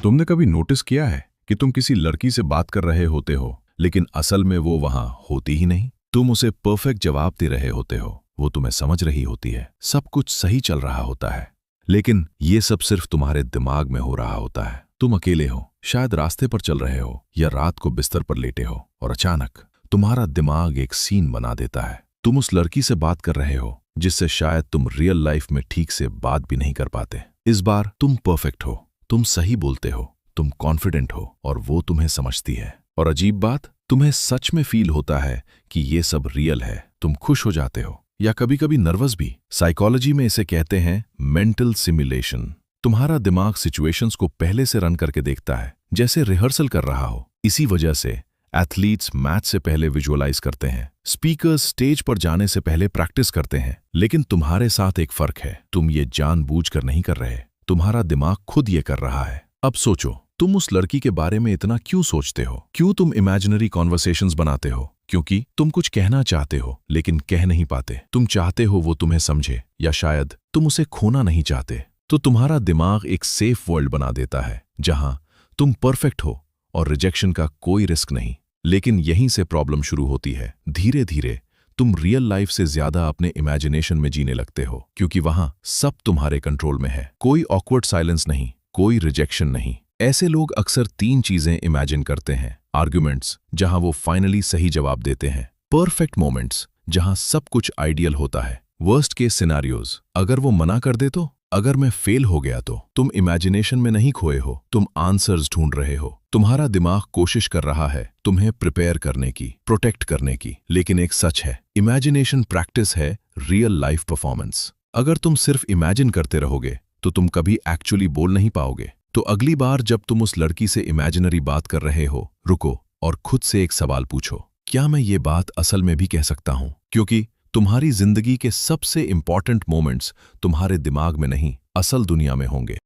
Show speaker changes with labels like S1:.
S1: तुमने कभी नोटिस किया है कि तुम किसी लड़की से बात कर रहे होते हो लेकिन असल में वो वहां होती ही नहीं। तुम उसे परफेक्ट जवाब दे रहे होते हो, वो तुम्हें समझ रही होती है, सब कुछ सही चल रहा होता है, लेकिन ये सब सिर्फ तुम्हारे दिमाग में हो रहा होता है। तुम अकेले हो, शायद रास्ते पर चल रहे हो या रात को बिस्तर पर लेटे हो, और अचानक तुम्हारा दिमाग एक सीन बना देता है। तुम उस लड़की से बात कर रहे हो जिससे शायद तुम रियल लाइफ में ठीक से बात भी नहीं कर पाते। इस बार तुम परफेक्ट हो, तुम सही बोलते हो, तुम कॉन्फिडेंट हो और वो तुम्हें समझती है। और अजीब बात, तुम्हें सच में फील होता है कि ये सब रियल है। तुम खुश हो जाते हो या कभी कभी नर्वस भी। साइकोलॉजी में इसे कहते हैं मेंटल सिमुलेशन। तुम्हारा दिमाग सिचुएशंस को पहले से रन करके देखता है, जैसे रिहर्सल कर रहा हो। इसी वजह से एथलीट्स मैच से पहले विजुअलाइज करते हैं, स्पीकर्स स्टेज पर जाने से पहले प्रैक्टिस करते हैं। लेकिन तुम्हारे साथ एक फर्क है, तुम ये जानबूझकर नहीं कर रहे, तुम्हारा दिमाग खुद ये कर रहा है। अब सोचो, तुम उस लड़की के बारे में इतना क्यों सोचते हो? क्यों तुम इमेजिनरी कॉन्वर्सेशंस बनाते हो? क्योंकि तुम कुछ कहना चाहते हो लेकिन कह नहीं पाते। तुम चाहते हो वो तुम्हें समझे, या शायद तुम उसे खोना नहीं चाहते। तो तुम्हारा दिमाग एक सेफ वर्ल्ड बना देता है जहां तुम परफेक्ट हो और रिजेक्शन का कोई रिस्क नहीं। लेकिन यहीं से प्रॉब्लम शुरू होती है। धीरे धीरे तुम रियल लाइफ से ज्यादा अपने इमेजिनेशन में जीने लगते हो, क्योंकि वहां सब तुम्हारे कंट्रोल में है। कोई ऑकवर्ड साइलेंस नहीं, कोई रिजेक्शन नहीं। ऐसे लोग अक्सर तीन चीजें इमेजिन करते हैं: आर्ग्यूमेंट्स जहां वो फाइनली सही जवाब देते हैं, परफेक्ट मोमेंट्स जहां सब कुछ आइडियल होता है, वर्स्ट केस सिनेरियोज अगर वो मना कर दे तो, अगर मैं फेल हो गया तो। तुम इमेजिनेशन में नहीं खोए हो, तुम आंसर्स ढूंढ रहे हो। तुम्हारा दिमाग कोशिश कर रहा है तुम्हें प्रिपेयर करने की, प्रोटेक्ट करने की। लेकिन एक सच है, इमेजिनेशन प्रैक्टिस है रियल लाइफ परफॉर्मेंस। अगर तुम सिर्फ इमेजिन करते रहोगे तो तुम कभी एक्चुअली बोल नहीं पाओगे। तो अगली बार जब तुम उस लड़की से इमेजिनरी बात कर रहे हो, रुको और खुद से एक सवाल पूछो: क्या मैं ये बात असल में भी कह सकता हूं? क्योंकि तुम्हारी जिंदगी के सबसे इंपॉर्टेंट मोमेंट्स तुम्हारे दिमाग में नहीं, असल दुनिया में होंगे।